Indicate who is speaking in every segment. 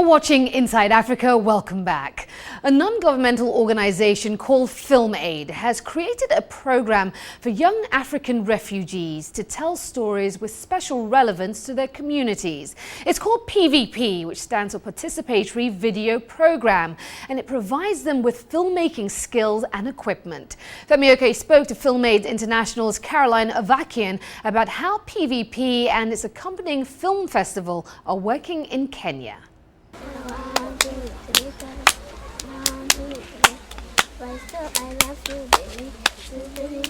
Speaker 1: You're watching Inside Africa. Welcome back. A non-governmental organization called FilmAid has created a program for young African refugees to tell stories with special relevance to their communities. It's called PVP, which stands for Participatory Video Program, and it provides them with filmmaking skills and equipment. Femi spoke to FilmAid International's Caroline Avakian about how PVP and its accompanying film festival are working in Kenya.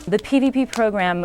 Speaker 2: The PVP program,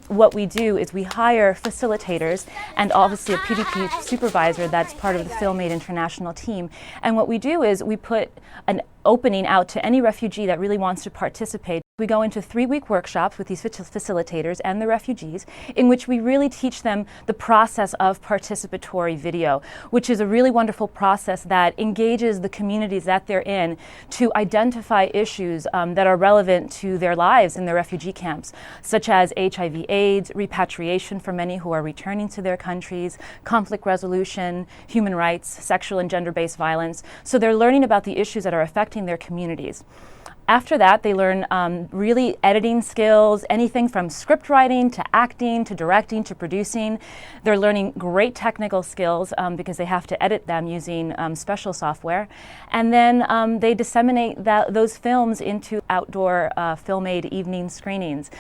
Speaker 2: what we do is we hire facilitators and obviously a PVP supervisor that's part of the FilmAid International team. And what we do is we put an opening out to any refugee that really wants to participate. We go into 3-week workshops with these facilitators and the refugees in which we really teach them the process of participatory video, which is a really wonderful process that engages the communities that they're in to identify issues that are relevant to their lives in their refugee camps, such as HIV/AIDS, repatriation for many who are returning to their countries, conflict resolution, human rights, sexual and gender-based violence. So they're learning about the issues that are affecting their communities. After that, they learn really editing skills, anything from script writing to acting to directing to producing. They're learning great technical skills because they have to edit them using special software. And then they disseminate those films into outdoor FilmAid evening screenings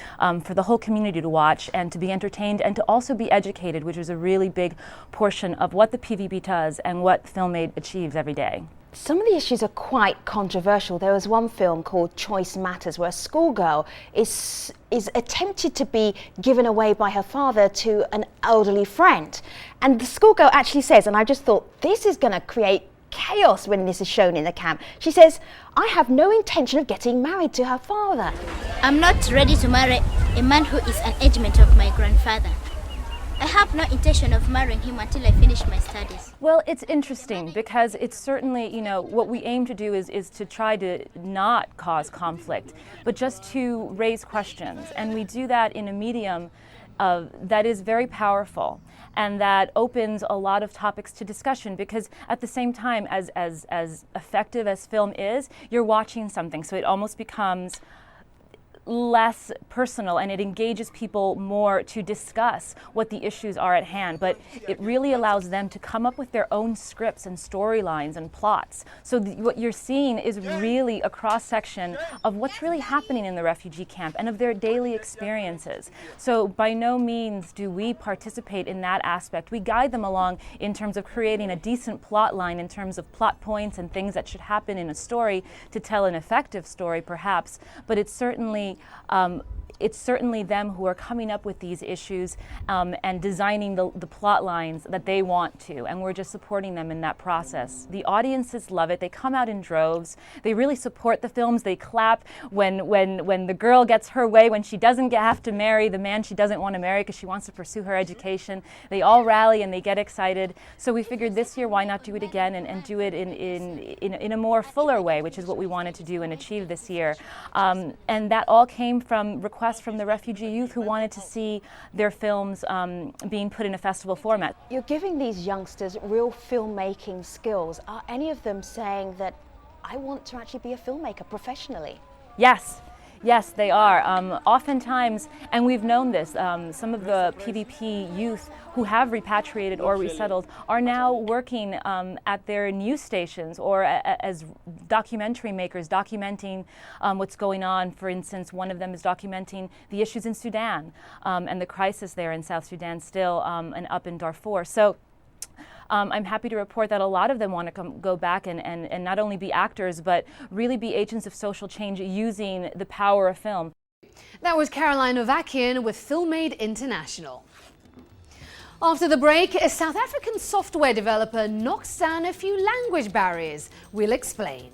Speaker 2: for the whole community to watch and to be entertained and to also be educated, which is a really big portion of what the PVP does and what FilmAid achieves every day.
Speaker 3: Some of the issues are quite controversial. There was one film called Choice Matters where a schoolgirl is attempted to be given away by her father to an elderly friend. And the schoolgirl actually says, and I just thought, this is going to create chaos when this is shown in the camp. She says, I have no intention of getting married to her father.
Speaker 4: I'm not ready to marry a man who is an agent of my grandfather. I have no intention of marrying him until I finish my studies.
Speaker 2: Well, it's interesting because it's certainly, what we aim to do is to try to not cause conflict, but just to raise questions. And we do that in a medium that is very powerful and that opens a lot of topics to discussion, because at the same time, as effective as film is, you're watching something, so it almost becomes less personal and it engages people more to discuss what the issues are at hand, but it really allows them to come up with their own scripts and storylines and plots. So what you're seeing is really a cross-section of what's really happening in the refugee camp and of their daily experiences. So by no means do we participate in that aspect. We guide them along in terms of creating a decent plot line, in terms of plot points and things that should happen in a story to tell an effective story perhaps, but it's certainly them who are coming up with these issues and designing the plot lines that they want to, and we're just supporting them in that process. The audiences love it. They come out in droves. They really support the films. They clap when the girl gets her way, when she doesn't have to marry the man she doesn't want to marry because she wants to pursue her education. They all rally and they get excited. So we figured this year, why not do it again and do it in a more fuller way, which is what we wanted to do and achieve this year. And that all came from requests from the refugee youth who wanted to see their films being put in a festival format.
Speaker 3: You're giving these youngsters real filmmaking skills. Are any of them saying that I want to actually be a filmmaker professionally?
Speaker 2: Yes. Yes, they are. Oftentimes, and we've known this, some of the PVP youth who have repatriated or resettled are now working at their news stations or as documentary makers, documenting what's going on. For instance, one of them is documenting the issues in Sudan and the crisis there in South Sudan still and up in Darfur. So I'm happy to report that a lot of them want to go back and not only be actors, but really be agents of social change using the power of film.
Speaker 1: That was Caroline Avakian with FilmAid International. After the break, a South African software developer knocks down a few language barriers. We'll explain.